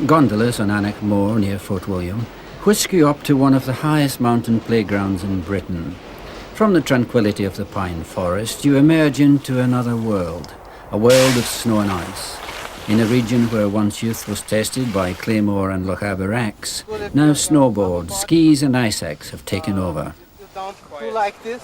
Gondolas on Anach Moor near Fort William whisk you up to one of the highest mountain playgrounds in Britain. From the tranquility of the pine forest, you emerge into another world, a world of snow and ice. In a region where once youth was tested by Claymore and Lochaber axe, now snowboards, skis and ice axe have taken over. Don't do like this.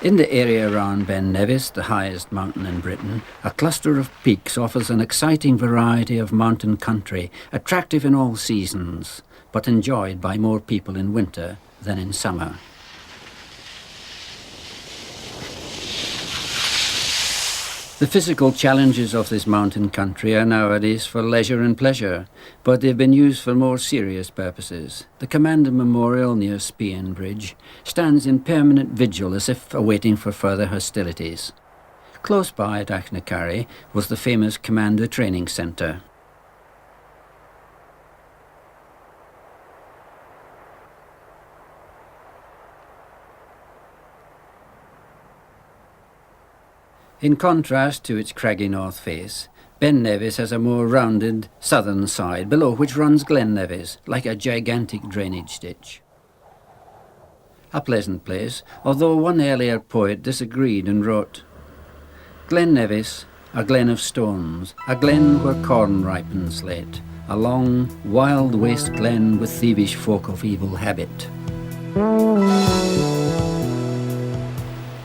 In the area around Ben Nevis, the highest mountain in Britain, a cluster of peaks offers an exciting variety of mountain country, attractive in all seasons, but enjoyed by more people in winter than in summer. The physical challenges of this mountain country are nowadays for leisure and pleasure, but they've been used for more serious purposes. The Commander Memorial near Spian Bridge stands in permanent vigil as if awaiting for further hostilities. Close by at Achnacarry was the famous Commander Training Centre. In contrast to its craggy north face, Ben Nevis has a more rounded southern side, below which runs Glen Nevis, like a gigantic drainage ditch. A pleasant place, although one earlier poet disagreed and wrote, "Glen Nevis, a glen of stones, a glen where corn ripens late, a long, wild waste glen with thievish folk of evil habit."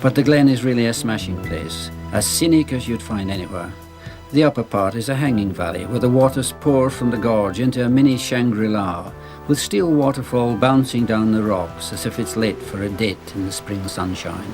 But the glen is really a smashing place, as scenic as you'd find anywhere. The upper part is a hanging valley where the waters pour from the gorge into a mini Shangri-La, with steel waterfall bouncing down the rocks as if it's late for a date in the spring sunshine.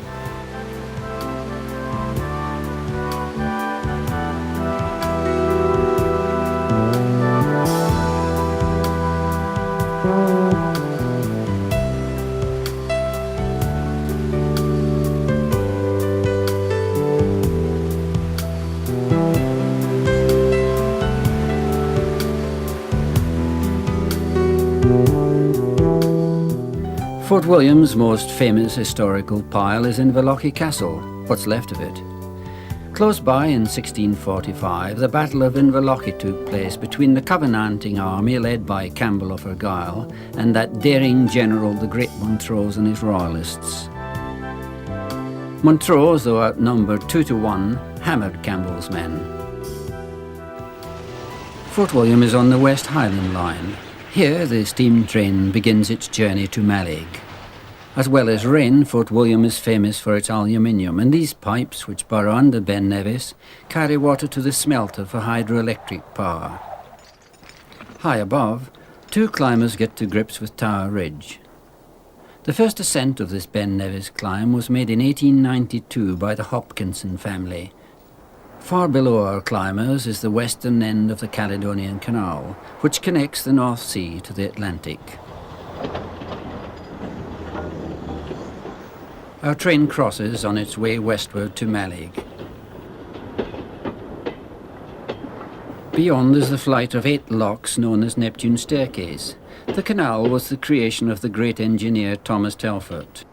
Fort William's most famous historical pile is Inverlochy Castle, what's left of it. Close by in 1645, the Battle of Inverlochy took place between the Covenanting army led by Campbell of Argyll and that daring general the Great Montrose and his royalists. Montrose, though outnumbered 2-1, hammered Campbell's men. Fort William is on the West Highland Line. Here the steam train begins its journey to Mallaig. As well as rain, Fort William is famous for its aluminium, and these pipes, which burrow under Ben Nevis, carry water to the smelter for hydroelectric power. High above, two climbers get to grips with Tower Ridge. The first ascent of this Ben Nevis climb was made in 1892 by the Hopkinson family. Far below our climbers is the western end of the Caledonian Canal, which connects the North Sea to the Atlantic. Our train crosses on its way westward to Mallaig. Beyond is the flight of 8 locks known as Neptune's Staircase. The canal was the creation of the great engineer Thomas Telford.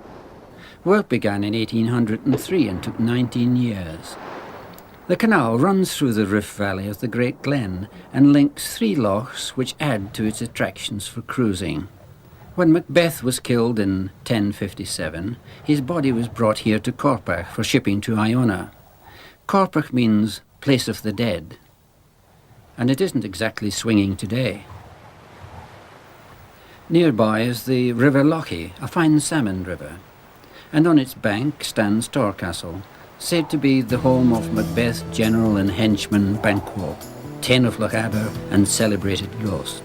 Work began in 1803 and took 19 years. The canal runs through the Rift Valley of the Great Glen and links 3 lochs which add to its attractions for cruising. When Macbeth was killed in 1057, his body was brought here to Corpach for shipping to Iona. Corpach means place of the dead, and it isn't exactly swinging today. Nearby is the River Lochie, a fine salmon river, and on its bank stands Torcastle, said to be the home of Macbeth's general and henchman Banquo, Thane of Lochaber and celebrated ghost.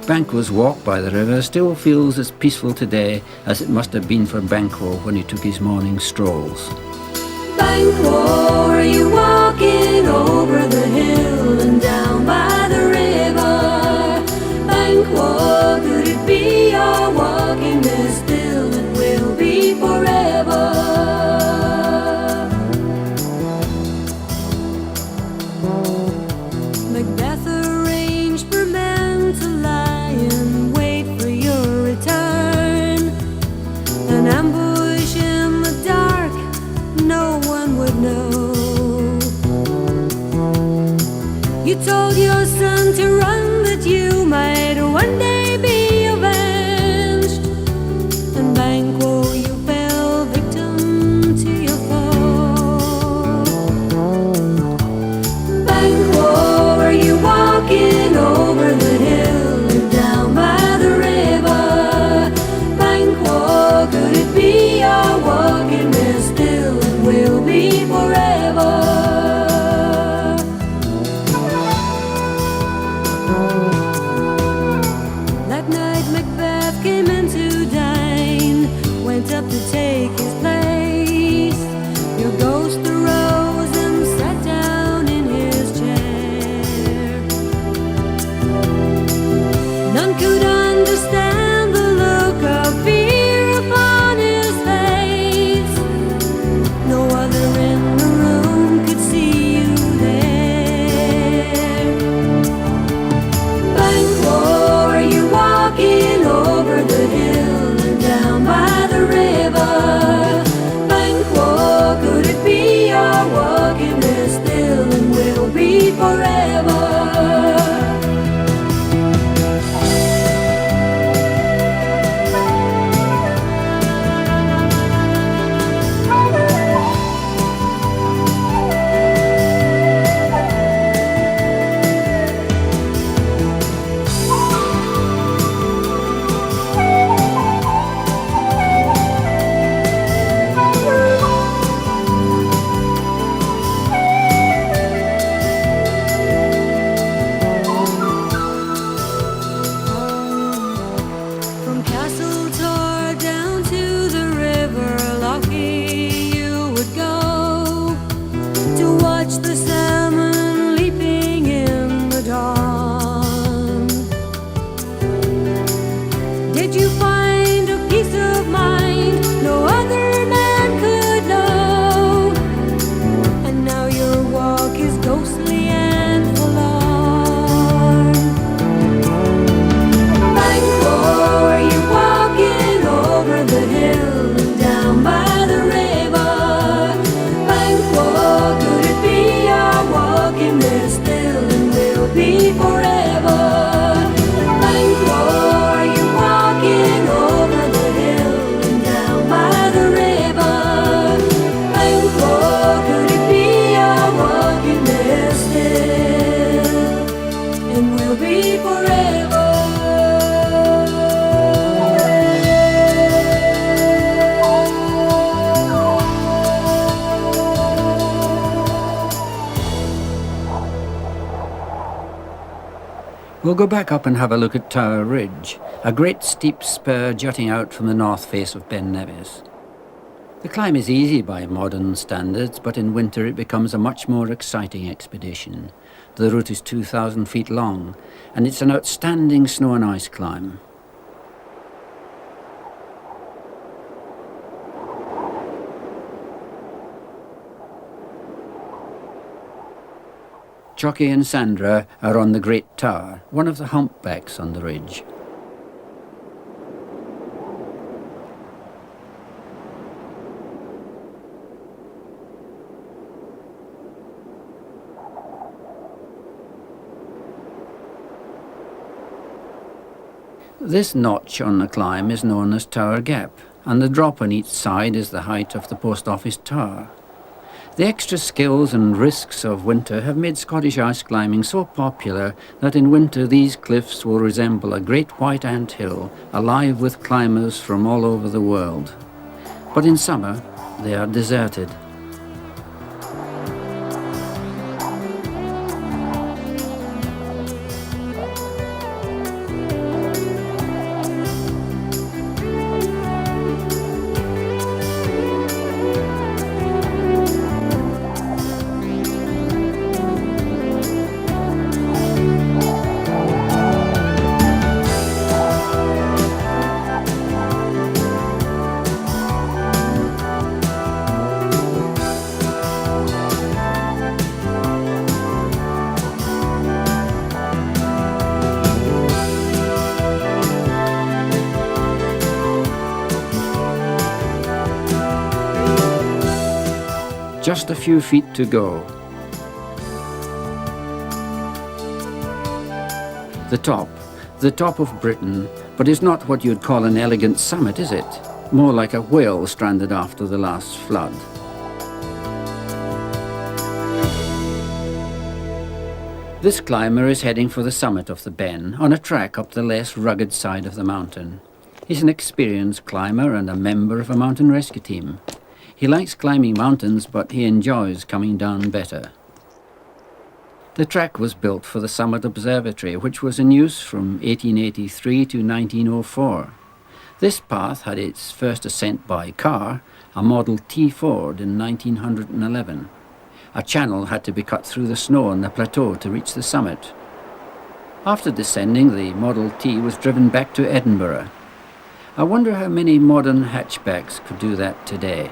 Banquo's walk by the river still feels as peaceful today as it must have been for Banquo when he took his morning strolls. Banquo, are you walking over the hill and down by the river? Banquo, could it be you're walking there still and will be forever? Macbeth arranged for men to lie and wait for your return. An ambush in the dark, no one would know. You told your son to run, that you might one day be avenged. And Banquo, you fell victim to your foe. Banquo, are you walking over the hill and down by the river? Banquo, could it be you're walking there still and will be forever? Up to take his place, your ghost arose and sat down in his chair. None could understand the look of fear upon his face. No other in the room could see you there. Banquo, are you walking over the hill and down by the river? Banquo, could it be you're walking there still and will be forever? We'll go back up and have a look at Tower Ridge, a great steep spur jutting out from the north face of Ben Nevis. The climb is easy by modern standards, but in winter it becomes a much more exciting expedition. The route is 2,000 feet long, and it's an outstanding snow and ice climb. Chucky and Sandra are on the Great Tower, one of the humpbacks on the ridge. This notch on the climb is known as Tower Gap, and the drop on each side is the height of the post office tower. The extra skills and risks of winter have made Scottish ice climbing so popular that in winter these cliffs will resemble a great white ant hill, alive with climbers from all over the world. But in summer, they are deserted. Just a few feet to go. The top of Britain, but it's not what you'd call an elegant summit, is it? More like a whale stranded after the last flood. This climber is heading for the summit of the Ben, on a track up the less rugged side of the mountain. He's an experienced climber and a member of a mountain rescue team. He likes climbing mountains, but he enjoys coming down better. The track was built for the Summit Observatory, which was in use from 1883 to 1904. This path had its first ascent by car, a Model T Ford, in 1911. A channel had to be cut through the snow on the plateau to reach the summit. After descending, the Model T was driven back to Edinburgh. I wonder how many modern hatchbacks could do that today.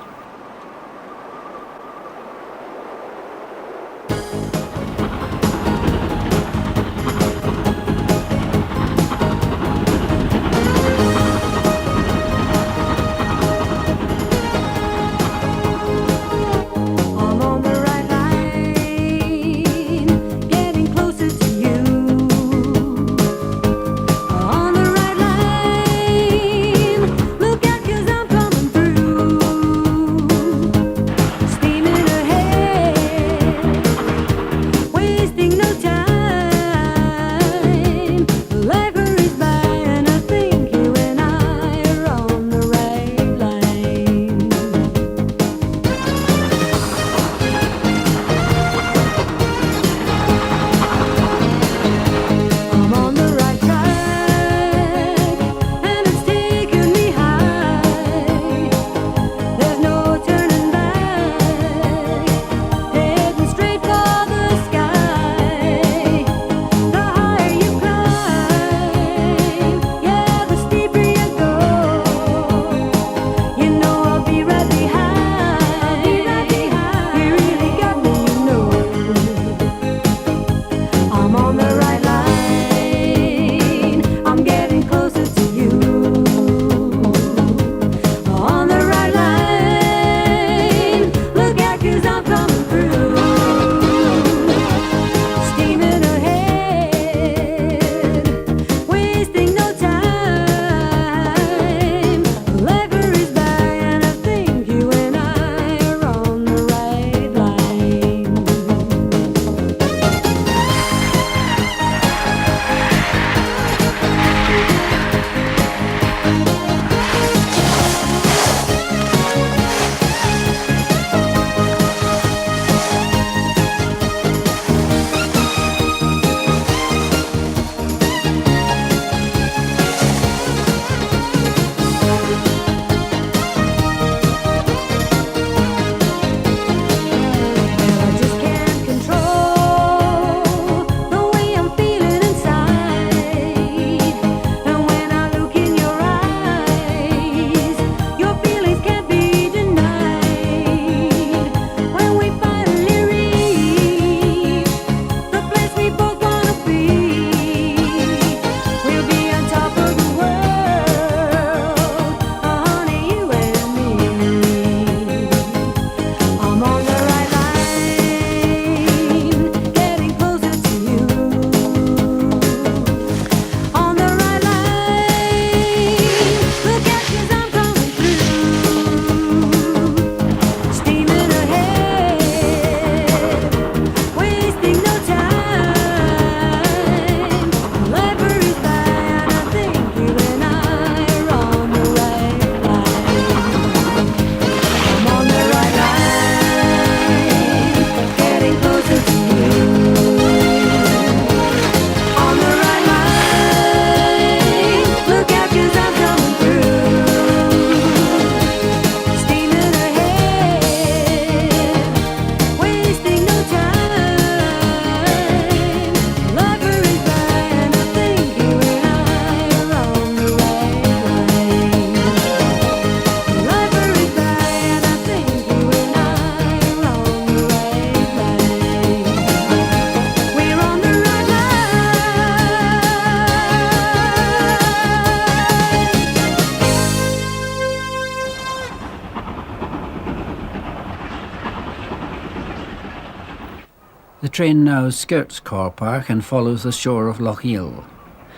The train now skirts Car Park and follows the shore of Lochaber.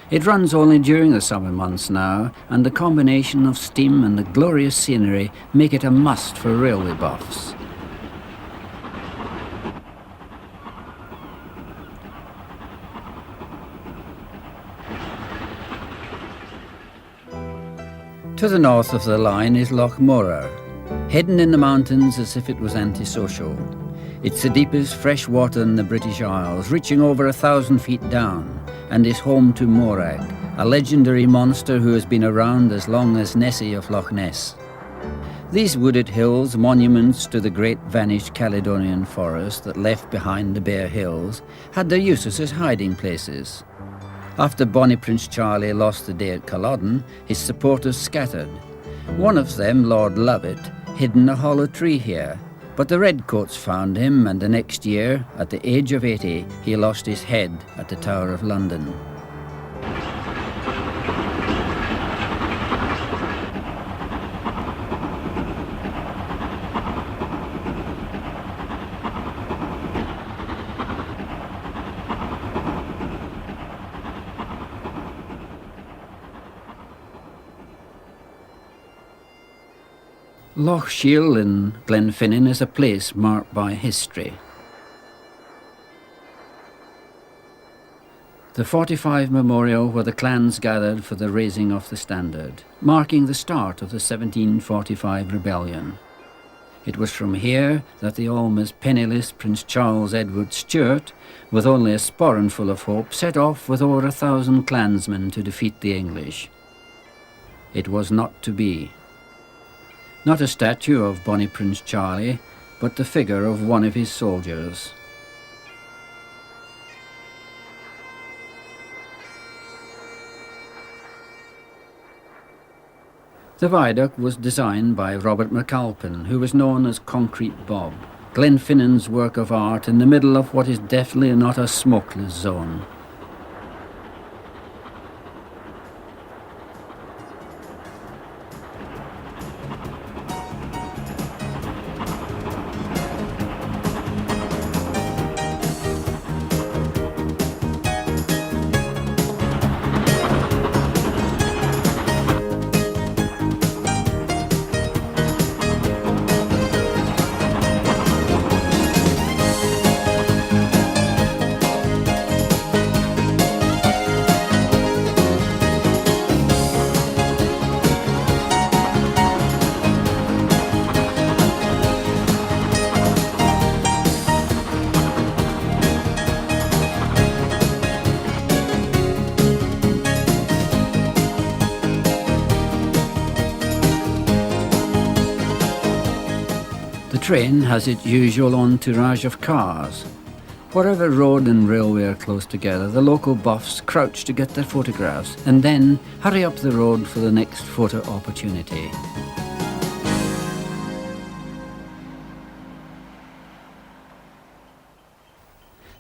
It runs only during the summer months now, and the combination of steam and the glorious scenery make it a must for railway buffs. To the north of the line is Lochaber, hidden in the mountains as if it was antisocial. It's the deepest fresh water in the British Isles, reaching over 1,000 feet down, and is home to Morag, a legendary monster who has been around as long as Nessie of Loch Ness. These wooded hills, monuments to the great vanished Caledonian forest that left behind the bare hills, had their uses as hiding places. After Bonnie Prince Charlie lost the day at Culloden, his supporters scattered. One of them, Lord Lovat, hid in a hollow tree here, but the Redcoats found him, and the next year, at the age of 80, he lost his head at the Tower of London. Loch Shiel in Glenfinnan is a place marked by history. The 45 memorial where the clans gathered for the raising of the standard, marking the start of the 1745 rebellion. It was from here that the almost penniless Prince Charles Edward Stuart, with only a sporranful of hope, set off with over 1,000 clansmen to defeat the English. It was not to be. Not a statue of Bonnie Prince Charlie, but the figure of one of his soldiers. The viaduct was designed by Robert McAlpin, who was known as Concrete Bob, Glenfinnan's work of art in the middle of what is definitely not a smokeless zone. The train has its usual entourage of cars. Wherever road and railway are close together, the local buffs crouch to get their photographs and then hurry up the road for the next photo opportunity.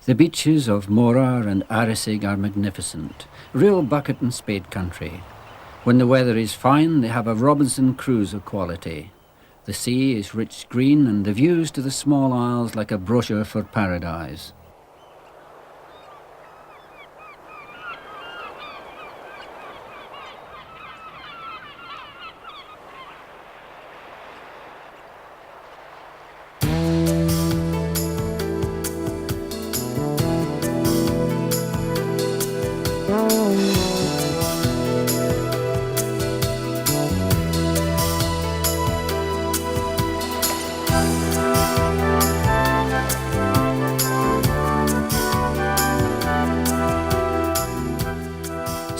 The beaches of Morar and Arisig are magnificent, real bucket and spade country. When the weather is fine, they have a Robinson Crusoe quality. The sea is rich green and the views to the small isles like a brochure for paradise.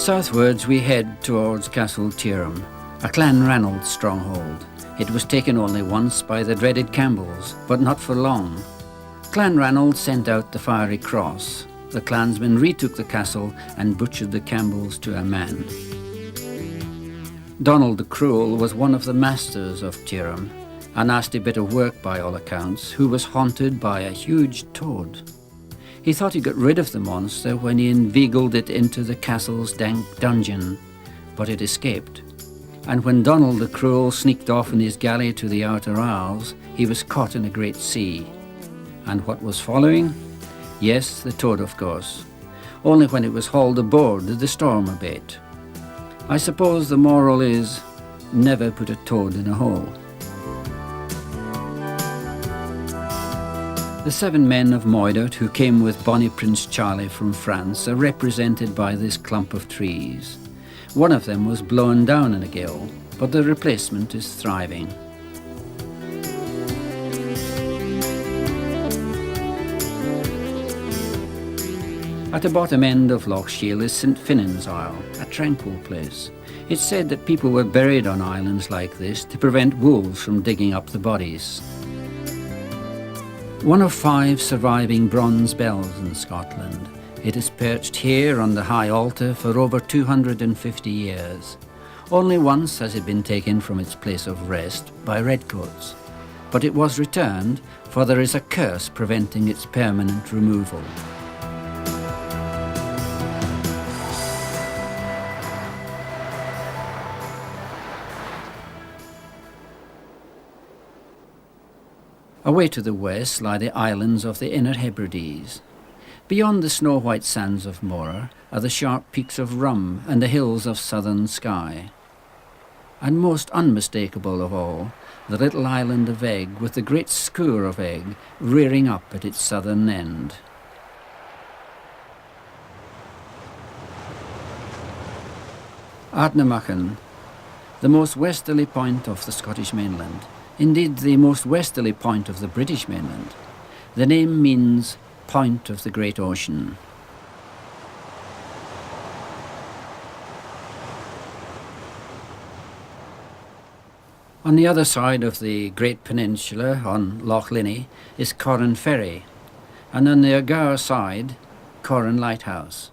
Southwards we head towards Castle Tyrone, a Clan Ranald stronghold. It was taken only once by the dreaded Campbells, but not for long. Clan Ranald sent out the fiery cross. The clansmen retook the castle and butchered the Campbells to a man. Donald the Cruel was one of the masters of Tyrone, a nasty bit of work by all accounts, who was haunted by a huge toad. He thought he got rid of the monster when he inveigled it into the castle's dank dungeon, but it escaped. And when Donald the Cruel sneaked off in his galley to the outer isles, he was caught in a great sea. And what was following? Yes, the toad, of course. Only when it was hauled aboard did the storm abate. I suppose the moral is, never put a toad in a hole. The 7 men of Moidart who came with Bonnie Prince Charlie from France are represented by this clump of trees. One of them was blown down in a gale, but the replacement is thriving. At the bottom end of Lochaber is St Finnan's Isle, a tranquil place. It's said that people were buried on islands like this to prevent wolves from digging up the bodies. One of 5 surviving bronze bells in Scotland. It is perched here on the high altar for over 250 years. Only once has it been taken from its place of rest by redcoats, but it was returned, for there is a curse preventing its permanent removal. Away to the west lie the islands of the Inner Hebrides. Beyond the snow-white sands of Moher are the sharp peaks of Rum and the hills of southern Skye. And most unmistakable of all, the little island of Egg with the great skewer of Egg rearing up at its southern end. Ardnamurchan, the most westerly point of the Scottish mainland. Indeed, the most westerly point of the British mainland. The name means Point of the Great Ocean. On the other side of the Great Peninsula, on Loch Linnhe, is Corran Ferry, and on the Argour side, Corran Lighthouse.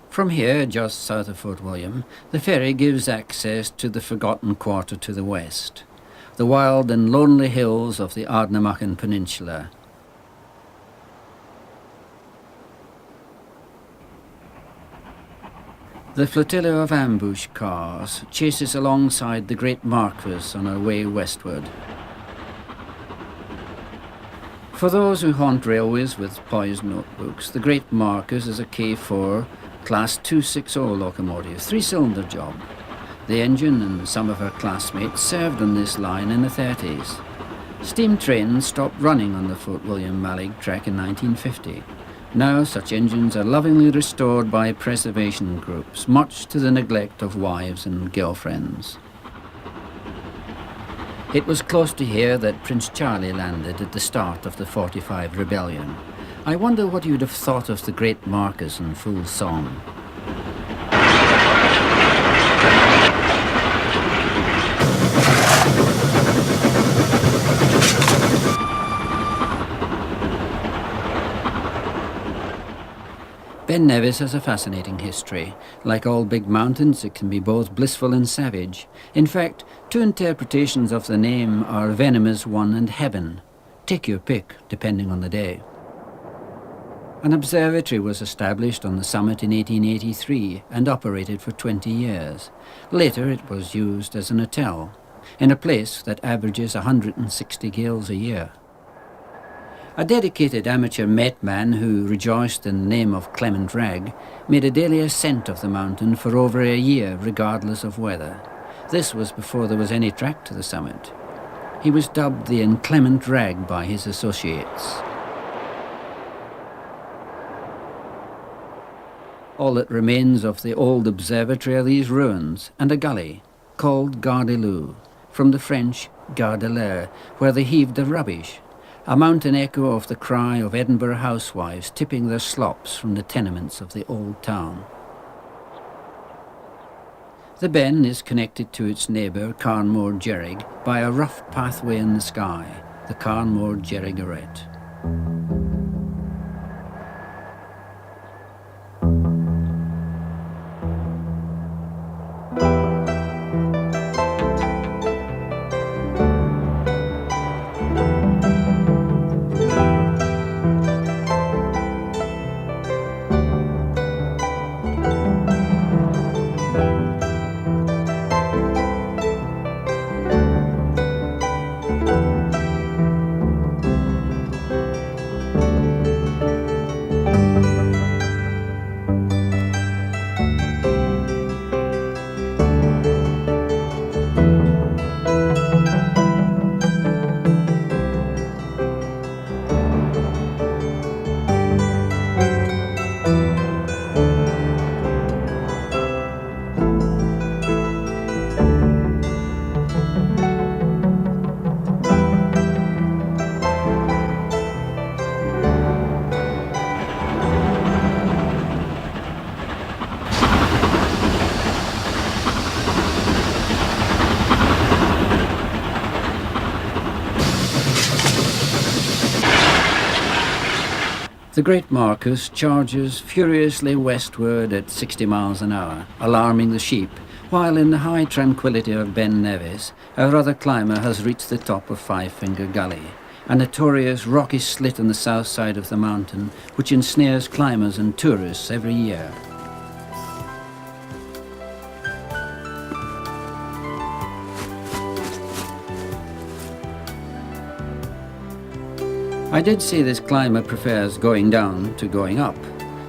From here, just south of Fort William, the ferry gives access to the forgotten quarter to the west, the wild and lonely hills of the Ardnamurchan Peninsula. The flotilla of ambush cars chases alongside the Great Marquis on our way westward. For those who haunt railways with poised notebooks, the Great Marquis is a K4 Class 260 locomotive, 3-cylinder job. The engine and some of her classmates served on this line in the 30s. Steam trains stopped running on the Fort William Mallaig track in 1950. Now such engines are lovingly restored by preservation groups, much to the neglect of wives and girlfriends. It was close to here that Prince Charlie landed at the start of the 45 rebellion. I wonder what you'd have thought of the Great Marquis in full song. Ben Nevis has a fascinating history. Like all big mountains, it can be both blissful and savage. In fact, 2 interpretations of the name are Venomous One and Heaven. Take your pick, depending on the day. An observatory was established on the summit in 1883 and operated for 20 years. Later it was used as an hotel, in a place that averages 160 gales a year. A dedicated amateur Met man who rejoiced in the name of Clement Rag made a daily ascent of the mountain for over a year regardless of weather. This was before there was any track to the summit. He was dubbed the Inclement Rag by his associates. All that remains of the old observatory are these ruins and a gully called Gardelou, from the French Gare de l'Air, where they heaved the rubbish, a mountain echo of the cry of Edinburgh housewives tipping their slops from the tenements of the old town. The Ben is connected to its neighbour Carnmore Jerrig by a rough pathway in the sky, the Carnmore Jerrig Arete. The great Marcus charges furiously westward at 60 miles an hour, alarming the sheep, while in the high tranquility of Ben Nevis, our other climber has reached the top of Five Finger Gully, a notorious rocky slit on the south side of the mountain which ensnares climbers and tourists every year. I did say this climber prefers going down to going up.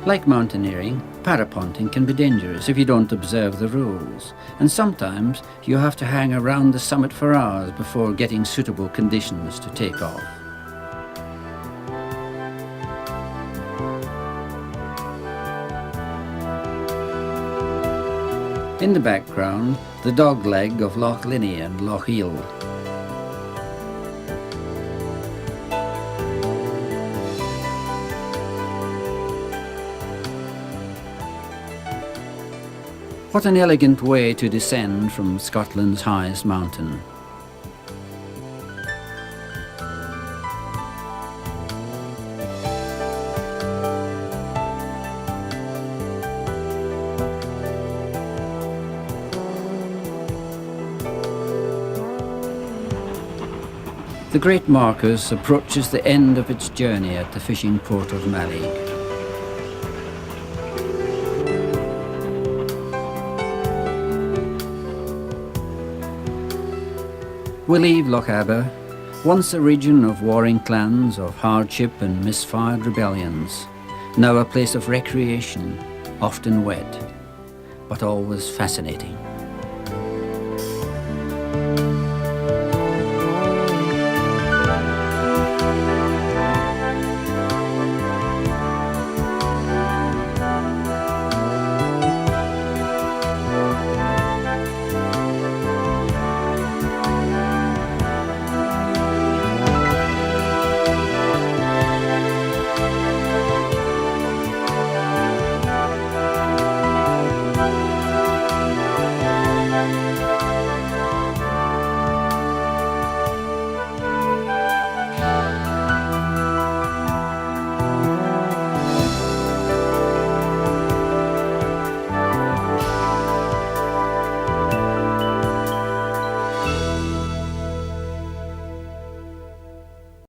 Like mountaineering, paraponting can be dangerous if you don't observe the rules, and sometimes you have to hang around the summit for hours before getting suitable conditions to take off. In the background, the dogleg of Loch Linney and Loch Eel. What an elegant way to descend from Scotland's highest mountain. The great Marcus approaches the end of its journey at the fishing port of Mallaig. We leave Lochaber, once a region of warring clans, of hardship and misfired rebellions, now a place of recreation, often wet, but always fascinating.